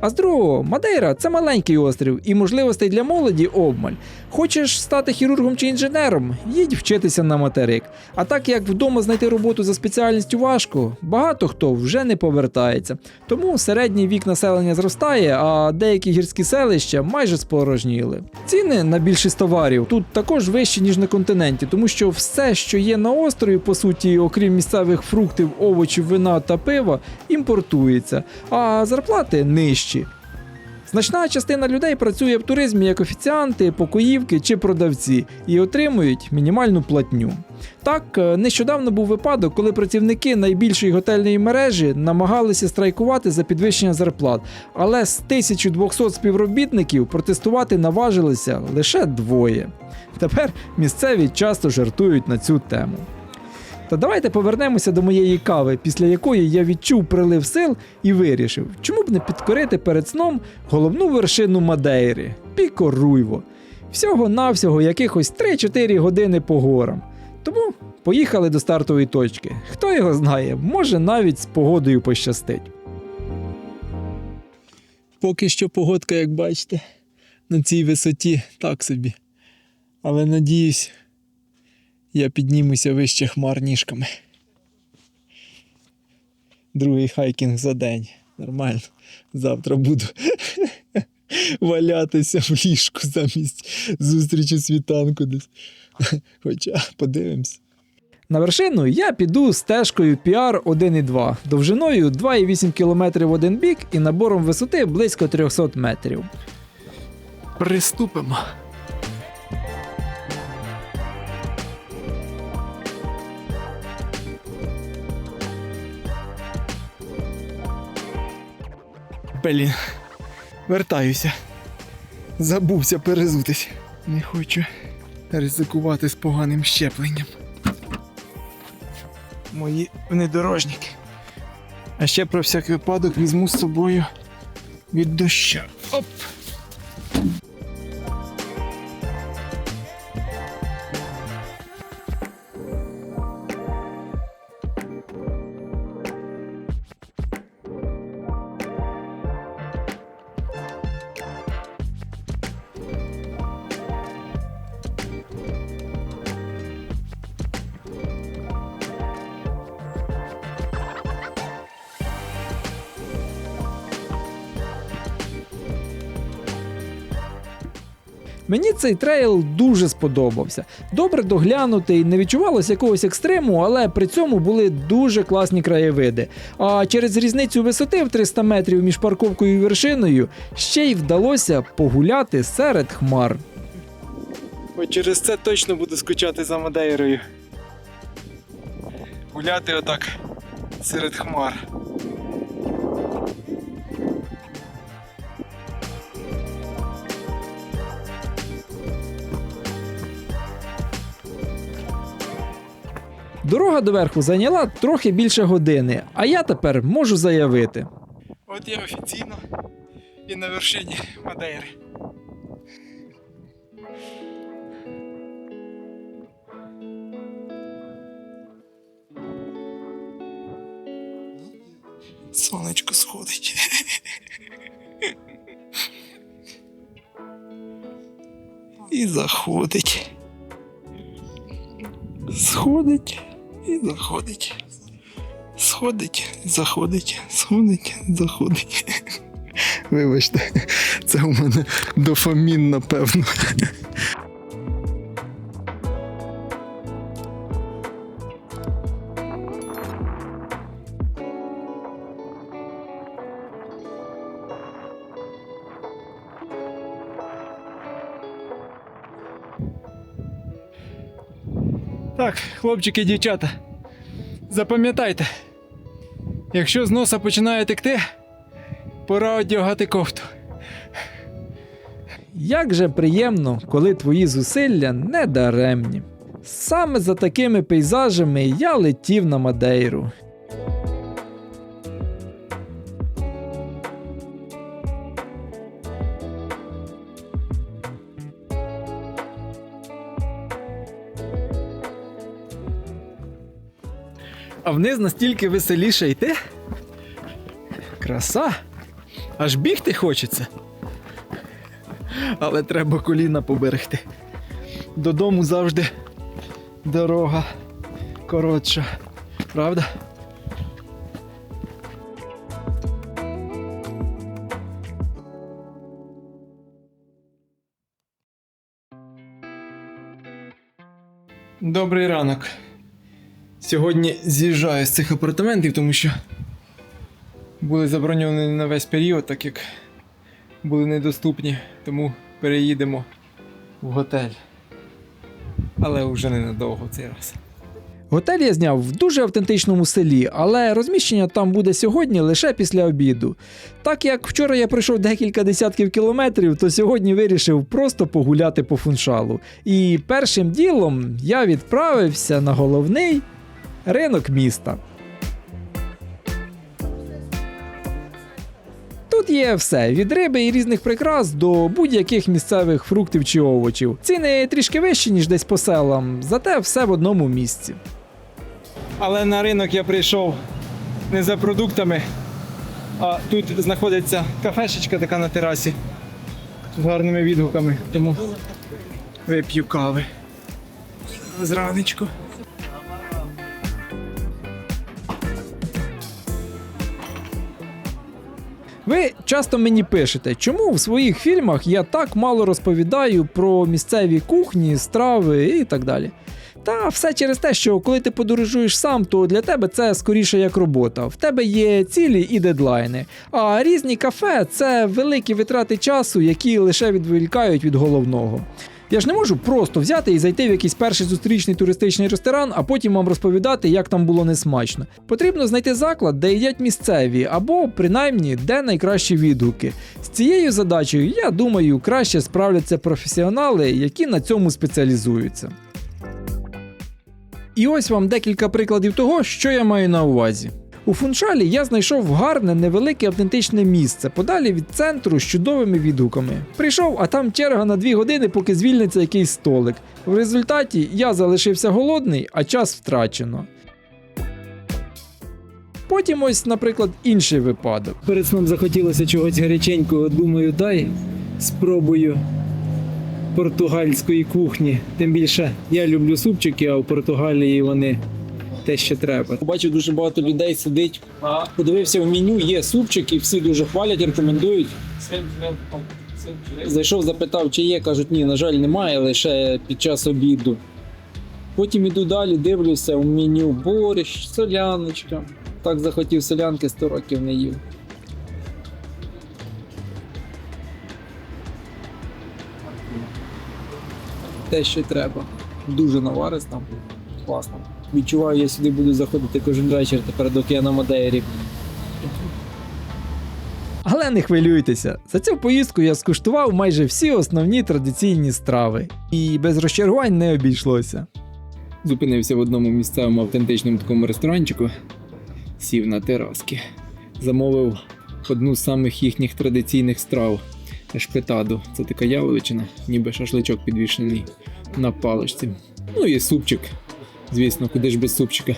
А з другого, Мадейра – це маленький острів і можливостей для молоді обмаль. Хочеш стати хірургом чи інженером – їдь вчитися на материк. А так як вдома знайти роботу за спеціальністю важко, багато хто вже не повертається. Тому середній вік населення зростає, а деякі гірські селища майже спорожніли. Ціни на більшість товарів тут також вищі, ніж на континенті, тому що все, що є на острові, по суті, окрім місцевих фруктів, овочів, вина та пива, імпортується, а зарплати нижчі. Значна частина людей працює в туризмі як офіціанти, покоївки чи продавці і отримують мінімальну платню. Так, нещодавно був випадок, коли працівники найбільшої готельної мережі намагалися страйкувати за підвищення зарплат, але з 1200 співробітників протестувати наважилися лише 2. Тепер місцеві часто жартують на цю тему. Та давайте повернемося до моєї кави, після якої я відчув прилив сил і вирішив, чому б не підкорити перед сном головну вершину Мадейри – Піко Руйво. Всього-навсього якихось 3-4 години по горам. Тому поїхали до стартової точки. Хто його знає, може навіть з погодою пощастить. Поки що погодка, як бачите, на цій висоті так собі. Але надіюсь, я піднімуся вище хмар ніжками. Другий хайкінг за день. Нормально. Завтра буду валятися в ліжку замість зустрічі світанку десь. Хоча подивимось. На вершину я піду стежкою PR 1.2, довжиною 2,8 км в один бік і набором висоти близько 300 метрів. Приступимо. Блін, вертаюся. Забувся перезутись. Не хочу ризикувати з поганим щепленням. Мої внедорожники. А ще про всякий випадок візьму з собою від доща. Оп! Мені цей трейл дуже сподобався. Добре доглянутий, не відчувалося якогось екстриму, але при цьому були дуже класні краєвиди. А через різницю висоти в 300 метрів між парковкою і вершиною ще й вдалося погуляти серед хмар. Ось через це точно буду скучати за Мадейрою. Гуляти отак серед хмар. Дорога до верху зайняла трохи більше години, а я тепер можу заявити. От я офіційно і на вершині Мадейри. Сонечко сходить. І заходить. Сходить і заходить. Сходить, заходить, сходить, заходить. Вибачте, це у мене дофамін, напевно. Так, хлопчики і дівчата, запам'ятайте, якщо з носа починає текти, пора одягати кофту. Як же приємно, коли твої зусилля не даремні. Саме за такими пейзажами я летів на Мадейру. А вниз настільки веселіше йти. Краса. Аж бігти хочеться. Але треба коліна поберегти. Додому завжди дорога коротша. Правда? Добрий ранок. Сьогодні з'їжджаю з цих апартаментів, тому що були заброньовані на весь період, так як були недоступні, тому переїдемо в готель. Але вже ненадовго цей раз. Готель я зняв в дуже автентичному селі, але розміщення там буде сьогодні лише після обіду. Так як вчора я пройшов декілька десятків кілометрів, то сьогодні вирішив просто погуляти по Фуншалу. І першим ділом я відправився на головний ринок міста. Тут є все, від риби і різних прикрас до будь-яких місцевих фруктів чи овочів. Ціни трішки вищі, ніж десь по селам, зате все в одному місці. Але на ринок я прийшов не за продуктами, а тут знаходиться кафешечка така на терасі з гарними відгуками, тому вип'ю кави зранечку. Ви часто мені пишете, чому в своїх фільмах я так мало розповідаю про місцеві кухні, страви і так далі. Та все через те, що коли ти подорожуєш сам, то для тебе це скоріше як робота. В тебе є цілі і дедлайни. А різні кафе – це великі витрати часу, які лише відволікають від головного. Я ж не можу просто взяти і зайти в якийсь перший зустрічний туристичний ресторан, а потім вам розповідати, як там було несмачно. Потрібно знайти заклад, де їдять місцеві, або, принаймні, де найкращі відгуки. З цією задачею, я думаю, краще справляться професіонали, які на цьому спеціалізуються. І ось вам декілька прикладів того, що я маю на увазі. У Фуншалі я знайшов гарне, невелике автентичне місце, подалі від центру з чудовими відгуками. Прийшов, а там черга на 2 години, поки звільниться якийсь столик. В результаті я залишився голодний, а час втрачено. Потім ось, наприклад, інший випадок. Перед сном захотілося чогось гаряченького, думаю, дай спробую португальської кухні. Тим більше я люблю супчики, а в Португалії вони те, що треба. Побачив дуже багато людей сидить. Подивився в меню, є супчики, всі дуже хвалять, рекомендують. Зайшов, запитав, чи є, кажуть, ні, на жаль, немає, лише під час обіду. Потім іду далі, дивлюся в меню борщ, соляночка. Так захотів солянки, 100 років не їв. Те, що треба. Дуже наваристо, класно. Відчуваю, я сюди буду заходити кожен вечір тепер, доки я на Мадейрі. Але не хвилюйтеся, за цю поїздку я скуштував майже всі основні традиційні страви. І без розчарувань не обійшлося. Зупинився в одному місцевому автентичному такому ресторанчику, сів на тераски, замовив одну з самих їхніх традиційних страв – ешпетаду. Це така яловичина, ніби шашличок підвішений на паличці. Ну і супчик, звісно, куди ж без супчика.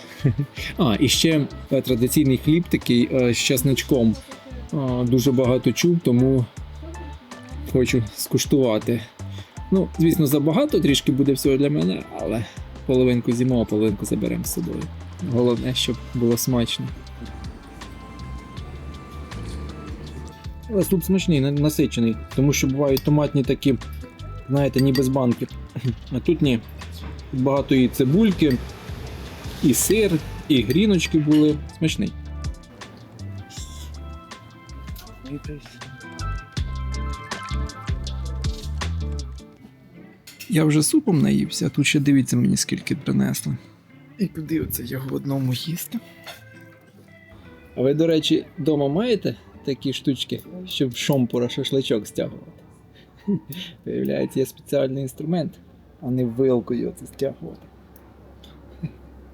І ще традиційний хліб такий з чесничком. Дуже багато чув, тому хочу скуштувати. Ну, звісно, забагато трішки буде всього для мене, але половинку з'їмо, а половинку заберемо з собою. Головне, щоб було смачно. Але суп смачний, насичений, тому що бувають томатні такі, знаєте, ніби з банки. А тут ні. Тут багато і цибульки, і сир, і гріночки були. Смачний. Я вже супом наївся, а тут ще дивіться мені скільки принесли. І куди оце його в одному їсти? А ви, до речі, вдома маєте такі штучки, щоб шомпура шашличок стягувати? Виявляється, є спеціальний інструмент, а не вилкою це стягувати.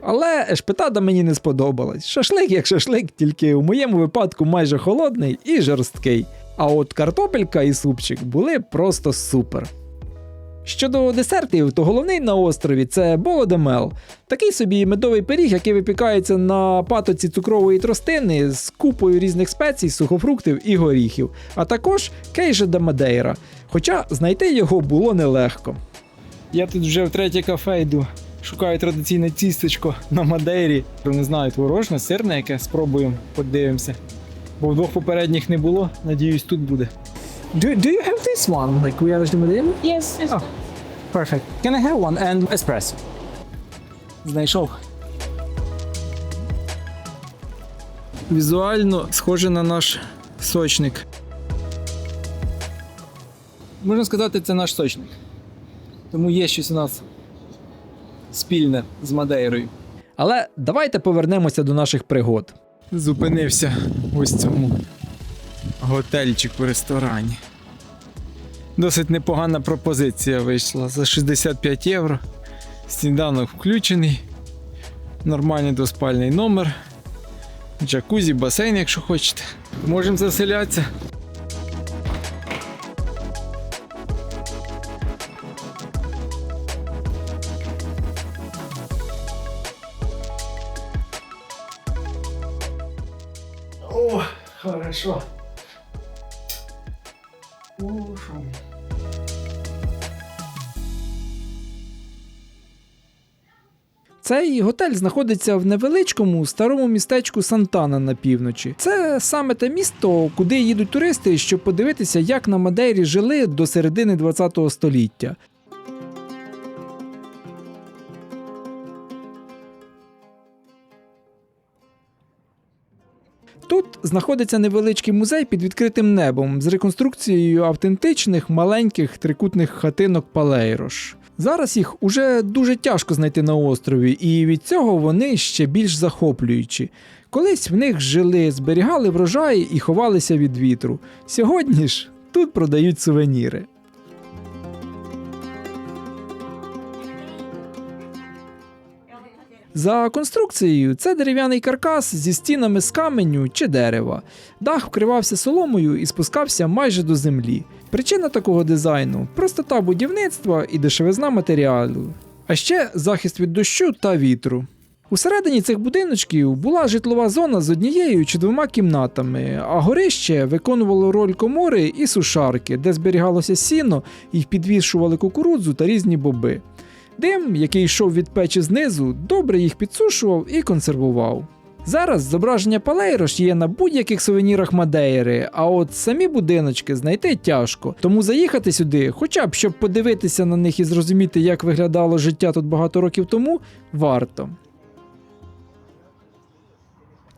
Але ешпетада мені не сподобалась. Шашлик як шашлик, тільки у моєму випадку майже холодний і жорсткий. А от картопелька і супчик були просто супер. Щодо десертів, то головний на острові – це болодемел. Такий собі медовий пиріг, який випікається на патоці цукрової тростини з купою різних спецій, сухофруктів і горіхів, а також кейжо де Мадейра, хоча знайти його було нелегко. Я тут вже в третє кафе йду. Шукаю традиційне тістечко на Мадейрі. Не знаю, творожне, сирне яке, спробуємо, подивимося. Бо в двох попередніх не було, надіюсь, тут буде. Do you have this one, like Guiadas de Madeira? Yes. Oh, perfect. Can I have one and espresso? Знайшов. Візуально схоже на наш сочник. Можна сказати, це наш сочник. Тому є щось у нас спільне з Мадейрою. Але давайте повернемося до наших пригод. Зупинився в ось цьому готельчику, ресторані. Досить непогана пропозиція вийшла за 65 євро. Сніданок включений, нормальний двоспальний номер, джакузі, басейн, якщо хочете. Можемо заселятися. О, хорошо. Цей готель знаходиться в невеличкому старому містечку Сантана на півночі. Це саме те місто, куди їдуть туристи, щоб подивитися, як на Мадейрі жили до середини 20 століття. Тут знаходиться невеличкий музей під відкритим небом з реконструкцією автентичних маленьких трикутних хатинок Палейрош. Зараз їх уже дуже тяжко знайти на острові, і від цього вони ще більш захоплюючі. Колись в них жили, зберігали врожай і ховалися від вітру. Сьогодні ж тут продають сувеніри. За конструкцією це дерев'яний каркас зі стінами з каменю чи дерева. Дах вкривався соломою і спускався майже до землі. Причина такого дизайну – простота будівництва і дешевизна матеріалу. А ще захист від дощу та вітру. Усередині цих будиночків була житлова зона з однією чи двома кімнатами, а горище виконувало роль комори і сушарки, де зберігалося сіно і підвішували кукурудзу та різні боби. Дим, який йшов від печі знизу, добре їх підсушував і консервував. Зараз зображення Палейрош є на будь-яких сувенірах Мадейри, а от самі будиночки знайти тяжко, тому заїхати сюди, хоча б щоб подивитися на них і зрозуміти, як виглядало життя тут багато років тому, варто.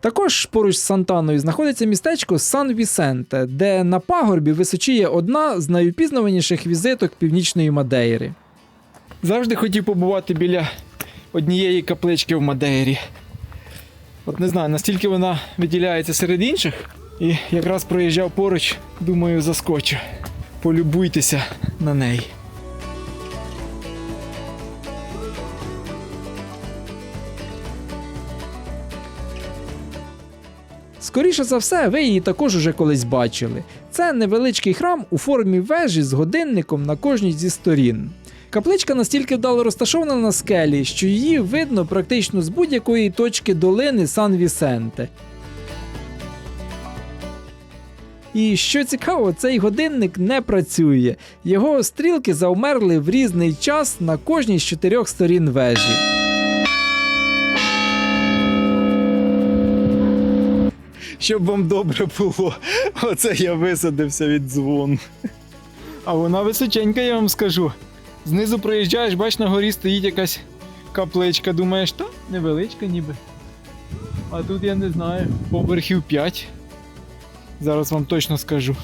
Також поруч з Сантаною знаходиться містечко Сан-Вісенте, де на пагорбі височіє одна з найупізнаваніших візиток північної Мадейри. Завжди хотів побувати біля однієї каплички в Мадейрі. От не знаю, настільки вона виділяється серед інших. І якраз проїжджав поруч, думаю, заскочу. Полюбуйтеся на неї. Скоріше за все, ви її також уже колись бачили. Це невеличкий храм у формі вежі з годинником на кожній зі сторін. Капличка настільки вдало розташована на скелі, що її видно практично з будь-якої точки долини Сан-Вісенте. І що цікаво, цей годинник не працює. Його стрілки завмерли в різний час на кожній з 4 сторін вежі. Щоб вам добре було, оце я висадився від дзвону. А вона височенька, я вам скажу. Знизу проїжджаєш, бач, на горі стоїть якась капличка. Думаєш, та невеличка ніби. А тут я не знаю, поверхів 5. Зараз вам точно скажу.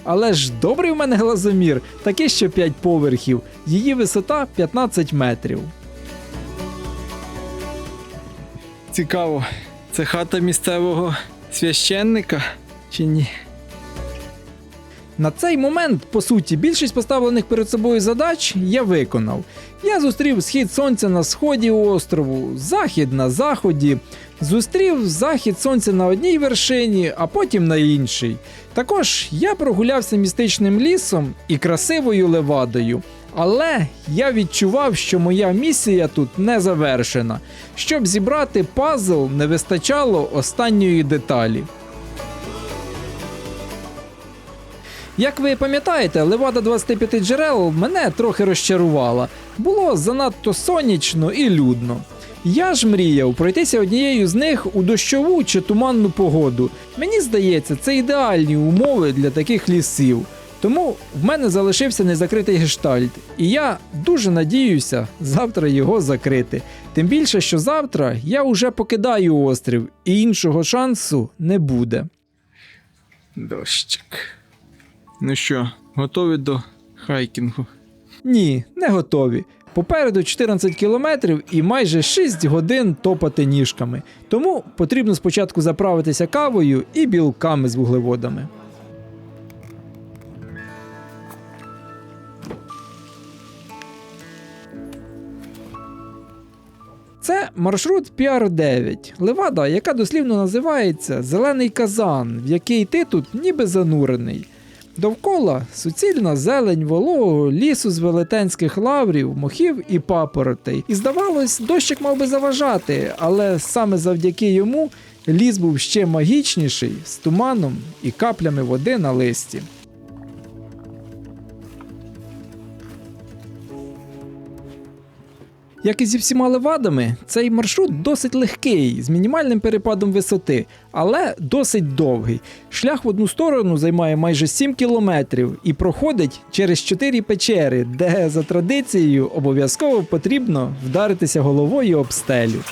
Але ж добрий у мене глазомір, такий що 5 поверхів. Її висота 15 метрів. Цікаво, це хата місцевого священника чи ні? На цей момент, по суті, більшість поставлених перед собою задач я виконав. Я зустрів схід сонця на сході острову, захід на заході, зустрів захід сонця на одній вершині, а потім на іншій. Також я прогулявся містичним лісом і красивою левадою. Але я відчував, що моя місія тут не завершена. Щоб зібрати пазл, не вистачало останньої деталі. Як ви пам'ятаєте, Левада 25 джерел мене трохи розчарувала. Було занадто сонячно і людно. Я ж мріяв пройтися однією з них у дощову чи туманну погоду. Мені здається, це ідеальні умови для таких лісів. Тому в мене залишився незакритий гештальт, і я дуже надіюся завтра його закрити. Тим більше, що завтра я уже покидаю острів, і іншого шансу не буде. Дощик. Ну що, готові до хайкінгу? Ні, не готові. Попереду 14 кілометрів і майже 6 годин топати ніжками. Тому потрібно спочатку заправитися кавою і білками з вуглеводами. Це маршрут PR9, левада, яка дослівно називається «Зелений казан», в який ти тут ніби занурений. Довкола суцільна зелень вологого лісу з велетенських лаврів, мохів і папоротей. І здавалось, дощик мав би заважати, але саме завдяки йому ліс був ще магічніший, з туманом і каплями води на листі. Як і зі всіма левадами, цей маршрут досить легкий, з мінімальним перепадом висоти, але досить довгий. Шлях в одну сторону займає майже 7 кілометрів і проходить через 4 печери, де за традицією обов'язково потрібно вдаритися головою об стелю.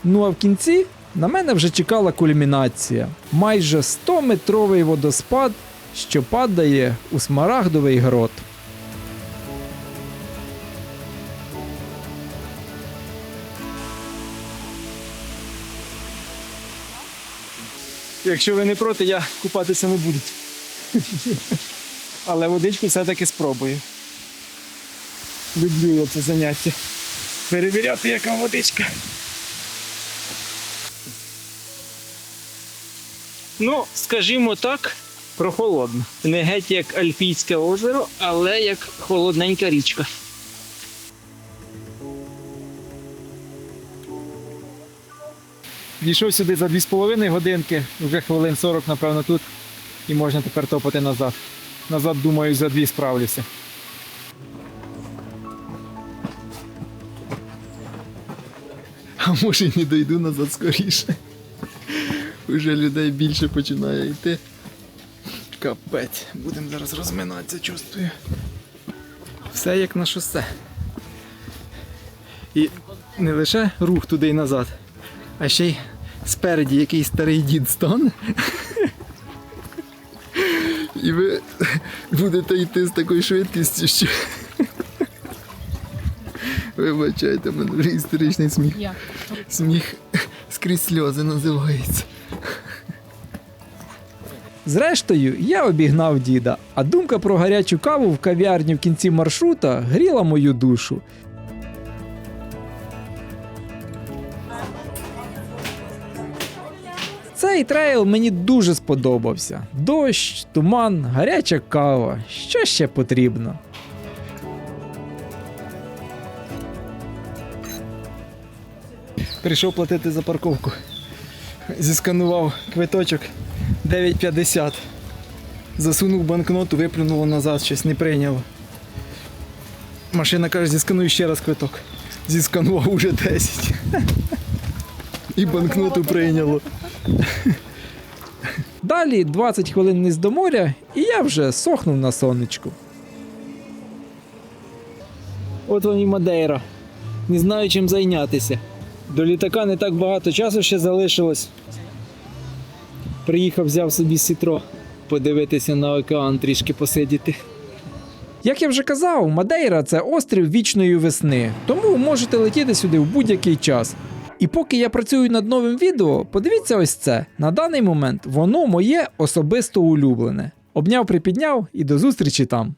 Ну а в кінці на мене вже чекала кульмінація. Майже 100-метровий водоспад, що падає у Смарагдовий грот. Якщо ви не проти, я купатися не буду. Але водичку все-таки спробую. Люблю я це заняття. Перевіряти, яка водичка. Ну, скажімо так, прохолодно. Не геть як Альпійське озеро, але як холодненька річка. Дійшов сюди за 2,5 годинки, вже хвилин 40, напевно, тут. І можна тепер топати назад. Назад, думаю, за 2 справлюся. А може й не дойду назад скоріше. Уже людей більше починає йти. Капець. Будемо зараз розминатися, чувствую. Все як на шосе. І не лише рух туди й назад, а ще й спереді якийсь старий дід стане. І ви будете йти з такою швидкістю, що... Вибачайте, мене вже історичний сміх. Сміх скрізь сльози називається. Зрештою, я обігнав діда, а думка про гарячу каву в кав'ярні в кінці маршрута гріла мою душу. Цей трейл мені дуже сподобався. Дощ, туман, гаряча кава. Що ще потрібно? Прийшов платити за парковку. Зісканував квиточок 9,50. Засунув банкноту, виплюнуло назад, щось не прийняло. Машина каже, зіскануй ще раз квиток. Зісканував уже 10. І банкноту прийняло. Далі 20 хвилин вниз до моря, і я вже сохнув на сонечку. От вам і Мадейра. Не знаю, чим зайнятися. До літака не так багато часу ще залишилось. Приїхав, взяв собі сітро. Подивитися на океан, трішки посидіти. Як я вже казав, Мадейра – це острів вічної весни, тому можете летіти сюди в будь-який час. І поки я працюю над новим відео, подивіться ось це. На даний момент воно моє особисто улюблене. Обняв, припідняв і до зустрічі там.